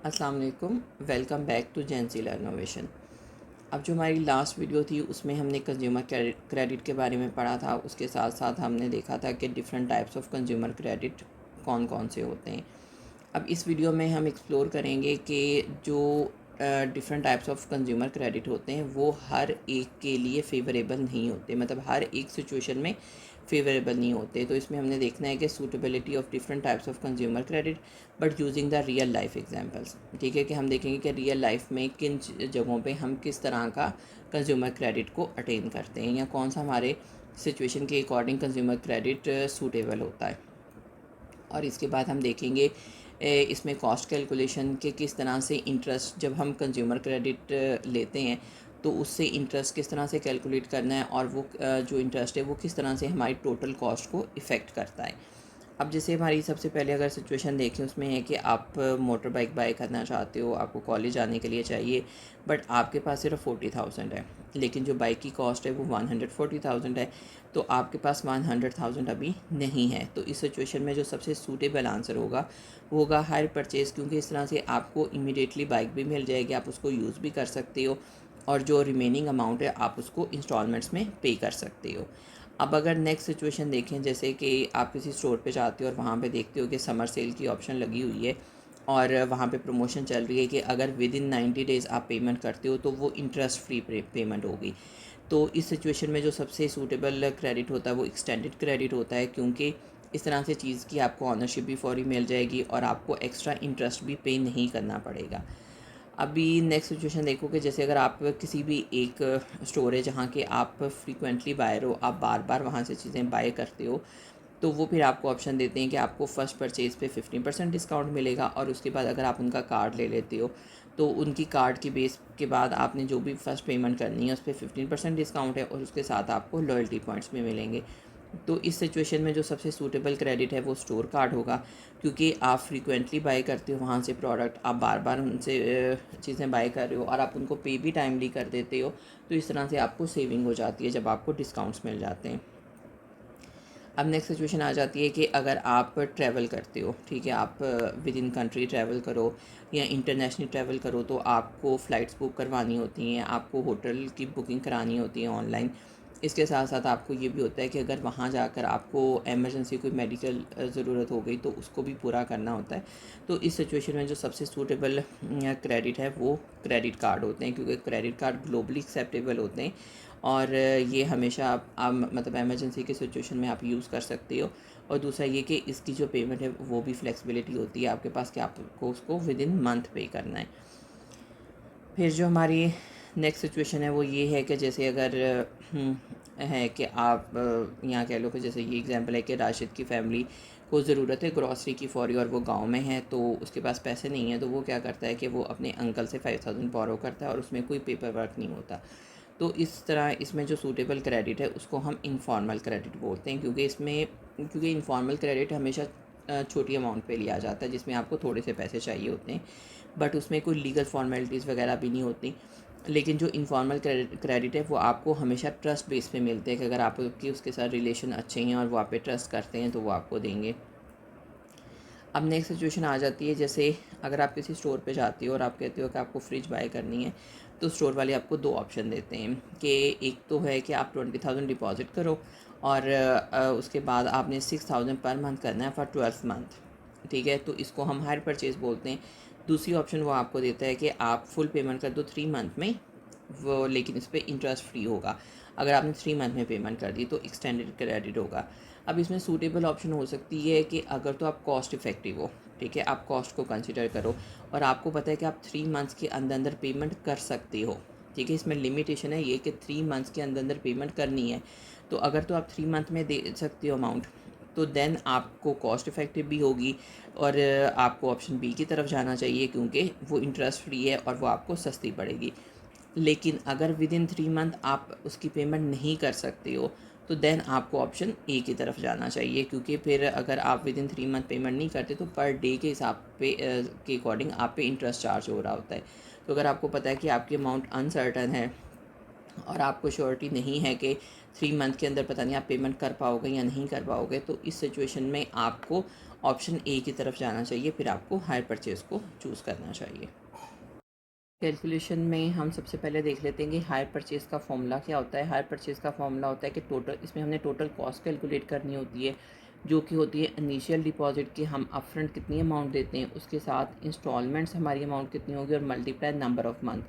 अस्सलाम वालेकुम, welcome back to जेंसी लर्नोवेशन। अब जो हमारी लास्ट वीडियो थी उसमें हमने कंज्यूमर क्रेडिट के बारे में पढ़ा था। उसके साथ साथ हमने देखा था कि different types of consumer credit कौन कौन से होते हैं। अब इस वीडियो में हम एक्सप्लोर करेंगे कि जो different types of consumer credit होते हैं वो हर एक के लिए फ़ेवरेबल नहीं होते, मतलब हर एक सिचुएशन में फ़ेवरेबल नहीं होते। तो इसमें हमने देखना है कि suitability of different types of consumer credit but using the real life examples. ठीक है कि हम देखेंगे कि रियल लाइफ में किन जगहों पे हम किस तरह का कंज्यूमर क्रेडिट को अटेन करते हैं या कौन सा हमारे सिचुएशन के अकॉर्डिंग कंज्यूमर क्रेडिट सूटेबल होता है। और इसके बाद हम देखेंगे इसमें कॉस्ट कैलकुलेशन के किस तरह से इंटरेस्ट, जब हम कंज्यूमर क्रेडिट लेते हैं तो उससे इंटरेस्ट किस तरह से कैलकुलेट करना है और वो जो इंटरेस्ट है वो किस तरह से हमारी टोटल कॉस्ट को इफ़ेक्ट करता है। अब जैसे हमारी सबसे पहले अगर सिचुएशन देखें उसमें है कि आप मोटर बाइक बाय करना चाहते हो, आपको कॉलेज जाने के लिए चाहिए, बट आपके पास सिर्फ 40,000 है, लेकिन जो बाइक की कॉस्ट है वो 140,000 है, तो आपके पास 100,000 अभी नहीं है। तो इस सिचुएशन में जो सबसे सूटेबल आंसर होगा वो होगा हायर परचेज़, क्योंकि इस तरह से आपको इमीडिएटली बाइक भी मिल जाएगी, आप उसको यूज़ भी कर सकते हो और जो रिमेनिंग अमाउंट है आप उसको इंस्टॉलमेंट्स में पे कर सकते हो। अब अगर नेक्स्ट सिचुएशन देखें, जैसे कि आप किसी स्टोर पे जाते हो और वहाँ पे देखते हो कि समर सेल की ऑप्शन लगी हुई है और वहाँ पे प्रमोशन चल रही है कि अगर विद इन 90 डेज़ आप पेमेंट करते हो तो वो इंटरेस्ट फ्री पेमेंट होगी। तो इस सिचुएशन में जो सबसे सूटेबल क्रेडिट होता है वो एक्सटेंडेड क्रेडिट होता है, क्योंकि इस तरह से चीज़ की आपको ऑनरशिप भी फौरी मिल जाएगी और आपको एक्स्ट्रा इंटरेस्ट भी पे नहीं करना पड़ेगा। अभी नेक्स्ट सिचुएशन देखो कि जैसे अगर आप किसी भी एक स्टोर है जहाँ के आप फ्रीक्वेंटली बायर हो, आप बार बार वहाँ से चीज़ें बाय करते हो, तो वो फिर आपको ऑप्शन देते हैं कि आपको फ़र्स्ट परचेज़ पे 15% डिस्काउंट मिलेगा और उसके बाद अगर आप उनका कार्ड ले लेते हो तो उनकी कार्ड की बेस के बाद आपने जो भी फ़र्स्ट पेमेंट करनी है उस पर 15% डिस्काउंट है और उसके साथ आपको लॉयल्टी पॉइंट्स भी मिलेंगे। तो इस सिचुएशन में जो सबसे सूटेबल क्रेडिट है वो स्टोर कार्ड होगा, क्योंकि आप फ्रीक्वेंटली बाय करते हो वहाँ से प्रोडक्ट, आप बार बार उनसे चीज़ें बाय कर रहे हो और आप उनको पे भी टाइमली कर देते हो, तो इस तरह से आपको सेविंग हो जाती है जब आपको डिस्काउंट्स मिल जाते हैं। अब नेक्स्ट सिचुएशन आ जाती है कि अगर आप ट्रैवल करते हो, ठीक है, आप विद इन कंट्री ट्रैवल करो या इंटरनेशनल ट्रैवल करो, तो आपको फ़्लाइट्स बुक करवानी होती हैं, आपको होटल की बुकिंग करानी होती है ऑनलाइन। इसके साथ साथ आपको ये भी होता है कि अगर वहाँ जाकर आपको एमरजेंसी कोई मेडिकल ज़रूरत हो गई तो उसको भी पूरा करना होता है। तो इस सिचुएशन में जो सबसे सूटेबल क्रेडिट है वो क्रेडिट कार्ड होते हैं, क्योंकि क्रेडिट कार्ड ग्लोबली एक्सेप्टेबल होते हैं और ये हमेशा आप मतलब एमरजेंसी के सिचुएशन में आप यूज़ कर सकते हो। और दूसरा ये कि इसकी जो पेमेंट है वो भी फ्लेक्सिबिलिटी होती है आपके पास कि आपको उसको विद इन मंथ पे करना है। फिर जो हमारी नेक्स्ट सिचुएशन है वो ये है कि जैसे अगर है कि आप यहाँ कह लो कि जैसे ये एग्जांपल है कि राशिद की फैमिली को ज़रूरत है ग्रॉसरी की फ़ौरी और वो गांव में है, तो उसके पास पैसे नहीं है, तो वो क्या करता है कि वो अपने अंकल से 5,000 बोरो करता है और उसमें कोई पेपर वर्क नहीं होता। तो इस तरह इसमें जो सूटेबल क्रेडिट है उसको हम इनफॉर्मल क्रेडिट बोलते हैं, क्योंकि इनफॉर्मल क्रेडिट हमेशा छोटी अमाउंट पे लिया जाता है जिसमें आपको थोड़े से पैसे चाहिए होते हैं, बट उसमें कोई लीगल फॉर्मेलिटीज़ वगैरह भी नहीं होती। लेकिन जो इनफॉर्मल क्रेडिट है वो आपको हमेशा ट्रस्ट बेस पे मिलते हैं कि अगर आपकी उसके साथ रिलेशन अच्छे हैं और वो आप पे ट्रस्ट करते हैं तो वो आपको देंगे। अब नेक्स्ट सिचुएशन आ जाती है, जैसे अगर आप किसी स्टोर पे जाते हो और आप कहते हो कि आपको फ्रिज बाय करनी है, तो स्टोर वाले आपको दो ऑप्शन देते हैं कि एक तो है कि आप 20,000 डिपॉज़िट करो और उसके बाद आपने 6,000 पर मंथ करना है फॉर 12 मंथ। ठीक है, तो इसको हम हायर परचेज़ बोलते हैं। दूसरी ऑप्शन वो आपको देता है कि आप फुल पेमेंट कर दो 3 मंथ में, वो लेकिन इस पर इंटरेस्ट फ्री होगा। अगर आपने 3 मंथ में पेमेंट कर दी तो एक्सटेंडेड क्रेडिट होगा। अब इसमें सूटेबल ऑप्शन हो सकती है कि अगर तो आप कॉस्ट इफ़ेक्टिव हो, ठीक है, आप कॉस्ट को कंसिडर करो और आपको पता है कि आप 3 मंथ्स के अंदर अंदर पेमेंट कर सकते हो। ठीक है, इसमें लिमिटेशन है ये कि 3 मंथ्स के अंदर अंदर पेमेंट करनी है। तो अगर तो आप 3 मंथ में दे सकते हो अमाउंट, तो देन आपको कॉस्ट इफ़ेक्टिव भी होगी और आपको ऑप्शन बी की तरफ जाना चाहिए, क्योंकि वो इंटरेस्ट फ्री है और वो आपको सस्ती पड़ेगी। लेकिन अगर विद इन 3 मंथ आप उसकी पेमेंट नहीं कर सकते हो, तो देन आपको ऑप्शन ए की तरफ जाना चाहिए, क्योंकि फिर अगर आप विद इन 3 मंथ पेमेंट नहीं करते तो पर डे के हिसाब पे के अकॉर्डिंग आप पे इंटरेस्ट चार्ज हो रहा होता है। तो अगर आपको पता है कि आपकी अमाउंट अनसर्टन है और आपको श्योरिटी नहीं है कि 3 मंथ के अंदर पता नहीं आप पेमेंट कर पाओगे या नहीं कर पाओगे, तो इस सिचुएशन में आपको ऑप्शन ए की तरफ जाना चाहिए, फिर आपको हायर परचेज़ को चूज़ करना चाहिए। कैलकुलेशन में हम सबसे पहले देख लेते हैं कि हायर परचेज़ का फॉर्मूला क्या होता है। हायर परचेज़ का फॉर्मूला होता है कि टोटल, इसमें हमने टोटल कॉस्ट कैलकुलेट करनी होती है, जो कि होती है इनिशियल डिपॉजिट की हम अपफ्रंट कितनी अमाउंट देते हैं, उसके साथ इंस्टॉलमेंट्स हमारी अमाउंट कितनी होगी, और मल्टीप्लाई नंबर ऑफ़ मंथ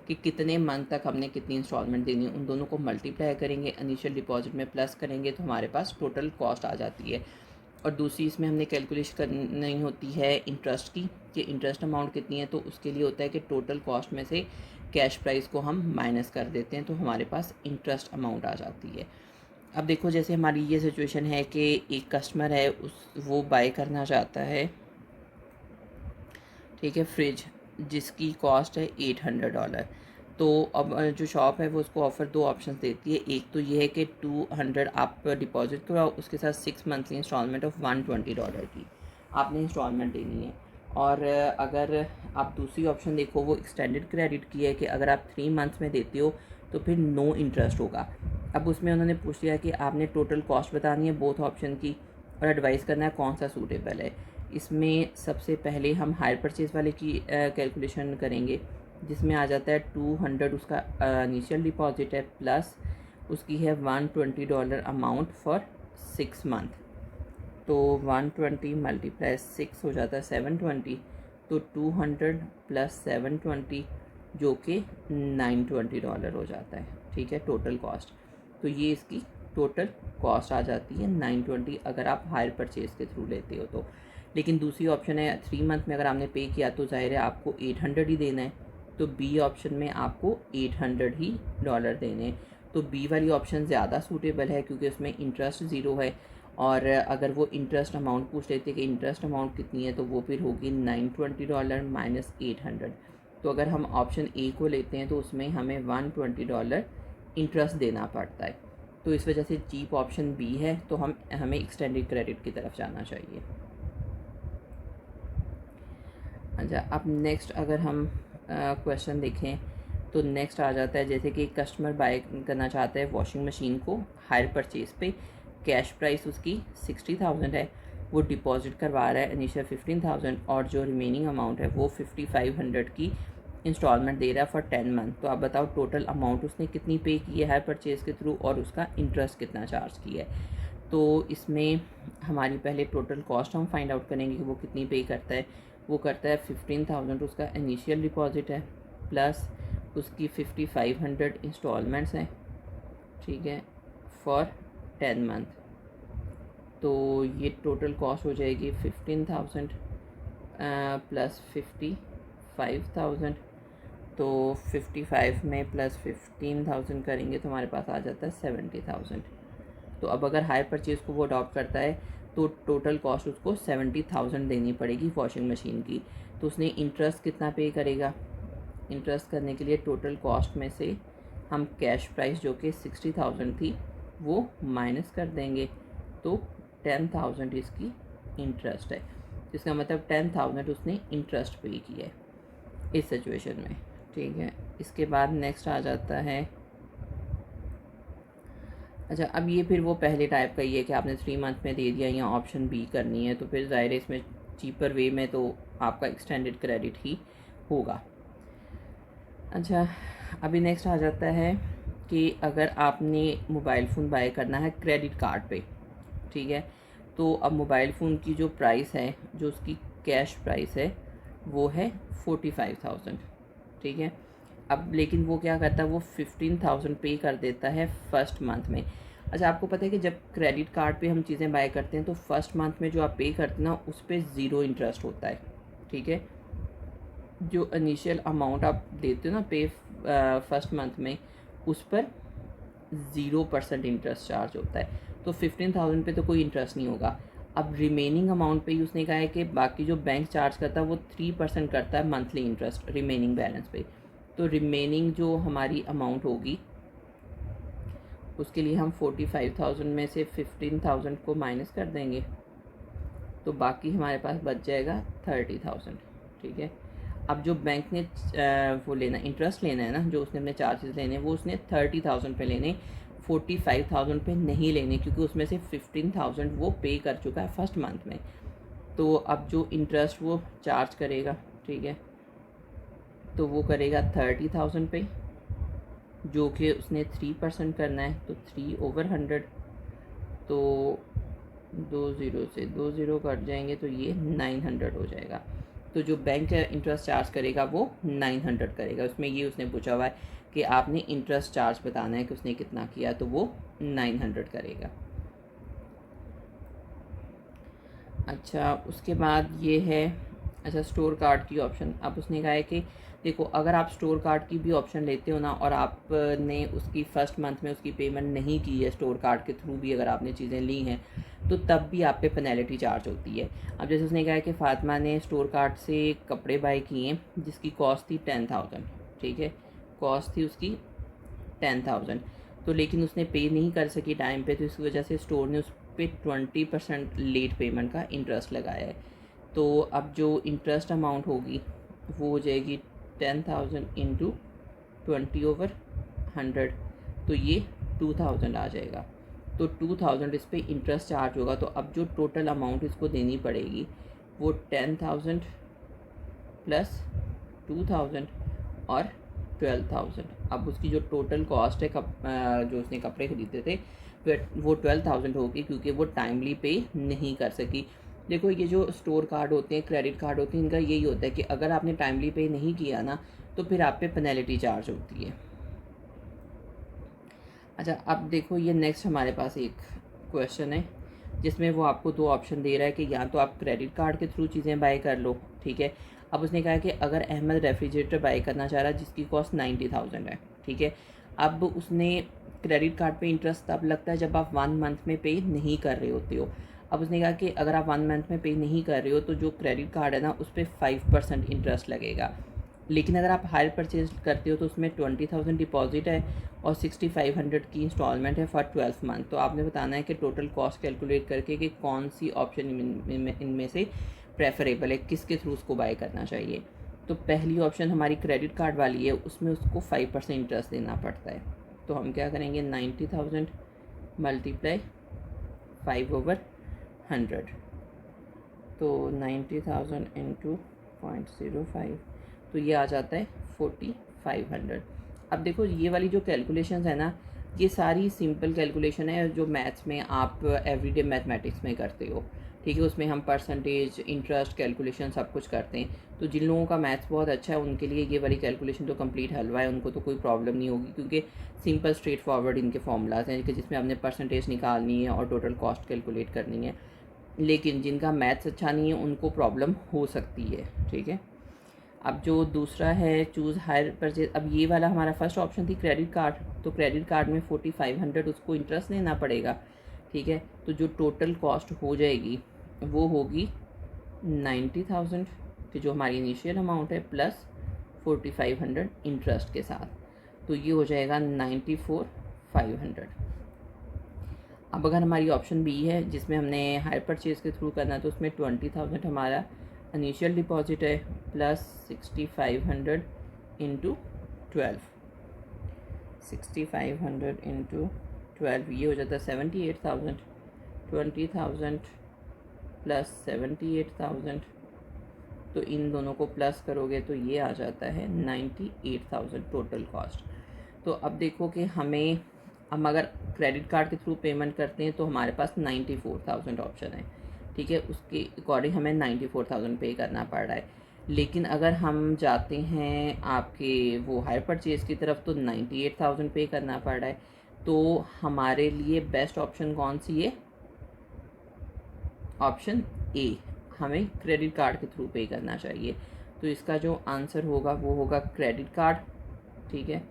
कि कितने मंथ तक हमने कितनी इंस्टॉलमेंट देनी है, उन दोनों को मल्टीप्लाई करेंगे, इनिशियल डिपॉजिट में प्लस करेंगे तो हमारे पास टोटल कॉस्ट आ जाती है। और दूसरी इसमें हमने कैलकुलेशन करनी होती है इंटरेस्ट की, कि इंटरेस्ट अमाउंट कितनी है, तो उसके लिए होता है कि टोटल कॉस्ट में से कैश प्राइस को हम माइनस कर देते हैं, तो हमारे पास इंटरेस्ट अमाउंट आ जाती है। अब देखो, जैसे हमारी ये सिचुएशन है कि एक कस्टमर है, वो बाय करना चाहता है, ठीक है, फ्रिज जिसकी कॉस्ट है $800। तो अब जो शॉप है वो उसको ऑफ़र दो ऑप्शन देती है। एक तो ये है कि 200 आप डिपॉजिट कराओ, उसके साथ 6 मंथली इंस्टॉलमेंट ऑफ $120 की आपने इंस्टॉलमेंट देनी है। और अगर आप दूसरी ऑप्शन देखो, वो एक्सटेंडेड क्रेडिट की है कि अगर आप 3 मंथ्स में देते हो तो फिर नो इंटरेस्ट होगा। अब उसमें उन्होंने पूछ लिया कि आपने टोटल कॉस्ट बतानी है बोथ ऑप्शन की, और एडवाइस करना है कौन सा सूटेबल है। इसमें सबसे पहले हम हायर परचेज़ वाले की कैलकुलेशन करेंगे, जिसमें आ जाता है 200 उसका इनिशियल डिपॉजिट है, प्लस उसकी है $120 अमाउंट फॉर 6 मंथ। तो 120 मल्टीप्लाई 6 हो जाता है 720, तो 200 प्लस 720 जो कि $920 हो जाता है, ठीक है, टोटल कॉस्ट। तो ये इसकी टोटल कॉस्ट आ जाती है 920 अगर आप हायर परचेज़ के थ्रू लेते हो तो। लेकिन दूसरी ऑप्शन है 3 मंथ में अगर आपने पे किया तो ज़ाहिर है आपको 800 ही देना है, तो बी ऑप्शन में आपको $800 ही देने हैं। तो बी वाली ऑप्शन ज़्यादा सूटेबल है क्योंकि उसमें इंटरेस्ट ज़ीरो है, और अगर वो इंटरेस्ट अमाउंट पूछ लेते कि इंटरेस्ट अमाउंट कितनी है, तो वो फिर होगी $920 माइनस 800। तो अगर हम ऑप्शन ए को लेते हैं तो उसमें हमें $120 इंटरेस्ट देना पड़ता है। तो इस वजह से चीप ऑप्शन बी है, तो हमें एक्सटेंडेड क्रेडिट की तरफ जाना चाहिए। अच्छा, अब नेक्स्ट अगर हम क्वेश्चन देखें तो नेक्स्ट आ जाता है, जैसे कि कस्टमर बाय करना चाहता है वॉशिंग मशीन को हायर परचेज़ पे, कैश प्राइस उसकी 60,000 है, वो डिपॉजिट करवा रहा है इनिशियल 15,000, और जो रिमेनिंग अमाउंट है वो 5,500 की इंस्टॉलमेंट दे रहा है फॉर 10 मंथ। तो आप बताओ टोटल अमाउंट उसने कितनी पे की है हायर परचेज़ के थ्रू, और उसका इंटरेस्ट कितना चार्ज किया है। तो इसमें हमारी पहले टोटल कॉस्ट हम फाइंड आउट करेंगे कि वो कितनी पे करता है। वो करता है 15,000 उसका इनिशियल डिपॉजिट है, प्लस उसकी 5,500 इंस्टॉलमेंट्स हैं, ठीक है, फॉर 10 मंथ। तो ये टोटल कॉस्ट हो जाएगी 15,000 प्लस 55,000। तो 55 में प्लस 15,000 करेंगे तो हमारे पास आ जाता है 70,000। तो अब अगर हायर परचेज़ को वो अडॉप्ट करता है तो टोटल कॉस्ट उसको 70,000 देनी पड़ेगी वॉशिंग मशीन की। तो उसने इंटरेस्ट कितना पे करेगा, इंटरेस्ट करने के लिए टोटल कॉस्ट में से हम कैश प्राइस जो कि 60,000 थी वो माइनस कर देंगे, तो 10,000 इसकी इंटरेस्ट है। इसका मतलब 10,000 उसने इंटरेस्ट पे किया है इस सिचुएशन में, ठीक है। इसके बाद नेक्स्ट आ जाता है, अच्छा अब ये फिर वो पहले टाइप का ही है कि आपने 3 मंथ में दे दिया या ऑप्शन बी करनी है, तो फिर ज़ाहिर है इसमें चीपर वे में तो आपका एक्सटेंडेड क्रेडिट ही होगा। अच्छा, अभी नेक्स्ट आ जाता है कि अगर आपने मोबाइल फ़ोन बाय करना है क्रेडिट कार्ड पे, ठीक है, तो अब मोबाइल फ़ोन की जो प्राइस है, जो उसकी कैश प्राइस है वो है 45,000, ठीक है। अब लेकिन वो क्या करता है, वो 15,000 पे कर देता है फर्स्ट मंथ में। अच्छा, आपको पता है कि जब क्रेडिट कार्ड पे हम चीज़ें बाय करते हैं तो फर्स्ट मंथ में जो आप पे करते हैं ना उस पर ज़ीरो इंटरेस्ट होता है, ठीक है। जो इनिशियल अमाउंट आप देते हो ना पे फर्स्ट मंथ में, उस पर 0% इंटरेस्ट चार्ज होता है। तो 15,000 पे तो कोई इंटरेस्ट नहीं होगा। अब रिमेनिंग अमाउंट पे ही उसने कहा है कि बाकी जो बैंक चार्ज करता है वो 3% करता है मंथली इंटरेस्ट रिमेनिंग बैलेंस पे। तो रिमेनिंग जो हमारी अमाउंट होगी उसके लिए हम 45,000 में से 15,000 को माइनस कर देंगे, तो बाकी हमारे पास बच जाएगा 30,000, ठीक है। अब जो बैंक ने वो लेना इंटरेस्ट लेना है ना, जो उसने अपने चार्जेस लेने वो उसने 30,000 पे लेने, 45,000 पे नहीं लेने, क्योंकि उसमें से 15,000 वो पे कर चुका है फर्स्ट मंथ में। तो अब जो इंटरेस्ट वो चार्ज करेगा, ठीक है, तो वो करेगा 30,000 पे, जो कि उसने 3% करना है, तो 3/100, तो 2 ज़ीरो से 2 ज़ीरो कट जाएंगे तो ये 900 हो जाएगा। तो जो बैंक इंटरेस्ट चार्ज करेगा वो 900 करेगा। उसमें ये उसने पूछा हुआ है कि आपने इंटरेस्ट चार्ज बताना है कि उसने कितना किया, तो वो 900 करेगा। अच्छा, उसके बाद ये है, अच्छा, स्टोर कार्ड की ऑप्शन। अब उसने कहा है कि देखो, अगर आप स्टोर कार्ड की भी ऑप्शन लेते हो ना, और आपने उसकी फ़र्स्ट मंथ में उसकी पेमेंट नहीं की है, स्टोर कार्ड के थ्रू भी अगर आपने चीज़ें ली हैं, तो तब भी आप पे पेनल्टी चार्ज होती है। अब जैसे उसने कहा है कि फ़ातिमा ने स्टोर कार्ड से कपड़े बाय किए जिसकी कॉस्ट थी 10,000, ठीक है, कॉस्ट थी उसकी 10,000, तो लेकिन उसने पे नहीं कर सकी टाइम पे, तो इस वजह से स्टोर ने उस पर 20% लेट पेमेंट का इंटरेस्ट लगाया है। तो अब जो इंटरेस्ट अमाउंट होगी वो हो जाएगी 10,000 इंटू 20/100, तो ये 2,000 आ जाएगा। तो 2,000 इस पर इंटरेस्ट चार्ज होगा। तो अब जो टोटल अमाउंट इसको देनी पड़ेगी वो 10,000 प्लस 2,000 और 12,000। अब उसकी जो टोटल कॉस्ट है जो उसने कपड़े ख़रीदे थे वो 12,000 होगी, क्योंकि वो टाइमली पे नहीं कर सकी। देखो, ये जो स्टोर कार्ड होते हैं, क्रेडिट कार्ड होते हैं, इनका यही होता है कि अगर आपने टाइमली पे नहीं किया ना, तो फिर आप पे पेनल्टी चार्ज होती है। अच्छा, अब देखो, ये नेक्स्ट हमारे पास एक क्वेश्चन है जिसमें वो आपको 2 ऑप्शन दे रहा है कि या तो आप क्रेडिट कार्ड के थ्रू चीज़ें बाय कर लो, ठीक है। अब उसने कहा कि अगर अहमद रेफ्रिजरेटर बाय करना चाह रहा है जिसकी कॉस्ट 90,000 है, ठीक है। अब उसने क्रेडिट कार्ड पे इंटरेस्ट तब लगता है जब आप 1 मंथ में पे नहीं कर रहे होते हो। अब उसने कहा कि अगर आप 1 मंथ में पे नहीं कर रहे हो तो जो क्रेडिट कार्ड है ना, उस पर 5% इंटरेस्ट लगेगा। लेकिन अगर आप हायर परचेज करते हो तो उसमें 20,000 डिपॉजिट है और 6,500 की इंस्टॉलमेंट है फॉर 12 मंथ। तो आपने बताना है कि टोटल कॉस्ट कैलकुलेट करके कि कौन सी ऑप्शन इनमें से प्रेफरेबल है, किसके थ्रू उसको बाय करना चाहिए। तो पहली ऑप्शन हमारी क्रेडिट कार्ड वाली है, उसमें उसको 5% इंटरेस्ट देना पड़ता है। तो हम क्या करेंगे, 90,000 मल्टीप्लाई 5/100, तो 90,000 इंटू 0.05, तो ये आ जाता है 4,500। अब देखो, ये वाली जो कैलकुलेशंस है ना, ये सारी सिंपल कैलकुलेशन है जो मैथ्स में आप एवरीडे मैथमेटिक्स में करते हो, ठीक है। उसमें हम परसेंटेज, इंटरेस्ट कैलकुलेशन सब कुछ करते हैं। तो जिन लोगों का मैथ्स बहुत अच्छा है उनके लिए ये वाली कैलकुलेशन तो कंप्लीट हलवा है, उनको तो कोई प्रॉब्लम नहीं होगी, क्योंकि सिंपल स्ट्रेट फॉरवर्ड इनके फॉर्मूलाज हैं कि जिसमें आपने परसेंटेज निकालनी है और टोटल कॉस्ट कैलकुलेट करनी है। लेकिन जिनका मैथ्स अच्छा नहीं है उनको प्रॉब्लम हो सकती है, ठीक है। अब जो दूसरा है, चूज़ हायर परचेज। अब ये वाला हमारा फर्स्ट ऑप्शन थी क्रेडिट कार्ड, तो क्रेडिट कार्ड में 4,500 उसको इंटरेस्ट देना पड़ेगा, ठीक है। तो जो टोटल कॉस्ट हो जाएगी वो होगी 90,000 कि जो हमारी इनिशियल अमाउंट है, प्लस 4,500 इंटरेस्ट के साथ, तो ये हो जाएगा 94,500। अब अगर हमारी ऑप्शन बी है जिसमें हमने हायर परचेज़ के थ्रू करना है, तो उसमें 20,000 हमारा इनिशियल डिपॉजिट है, प्लस 6,500 इंटू 12, 6,500 इंटू 12, ये हो जाता है 78,000। 20,000 प्लस 78,000, तो इन दोनों को प्लस करोगे तो ये आ जाता है 98,000 टोटल कॉस्ट। तो अब देखो कि हम अगर क्रेडिट कार्ड के थ्रू पेमेंट करते हैं तो हमारे पास 94,000 ऑप्शन है, ठीक है। उसके अकॉर्डिंग हमें 94,000 पे करना पड़ रहा है। लेकिन अगर हम जाते हैं आपके वो हायर परचेज़ की तरफ तो 98,000 पे करना पड़ रहा है। तो हमारे लिए बेस्ट ऑप्शन कौन सी है, ऑप्शन ए, हमें क्रेडिट कार्ड के थ्रू पे करना चाहिए। तो इसका जो आंसर होगा वो होगा क्रेडिट कार्ड, ठीक है।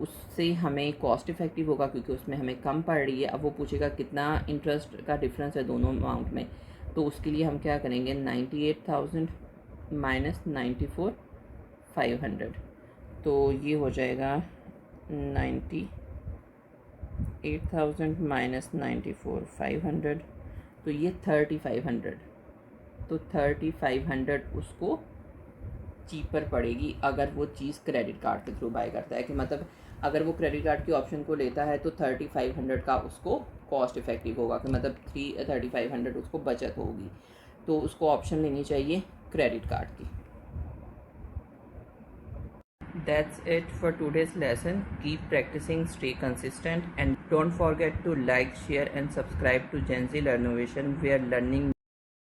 उससे हमें कॉस्ट इफ़ेक्टिव होगा क्योंकि उसमें हमें कम पड़ रही है। अब वो पूछेगा कितना इंटरेस्ट का डिफरेंस है दोनों अमाउंट में, तो उसके लिए हम क्या करेंगे, 98,000 माइनस 94,500, तो ये हो जाएगा 98,000 माइनस 94,500, तो ये 3,500। तो 3,500 उसको चीपर पड़ेगी अगर वो चीज़ क्रेडिट कार्ड के थ्रू बाय करता है, कि मतलब अगर वो क्रेडिट कार्ड की ऑप्शन को लेता है तो 3,500 का उसको कॉस्ट इफेक्टिव होगा, कि मतलब 3,500 उसको बचत होगी। तो उसको ऑप्शन लेनी चाहिए क्रेडिट कार्ड की। That's it for today's lesson. Keep practicing, stay consistent, and don't forget to like, share, and subscribe to Gen Z Learnovation, where learning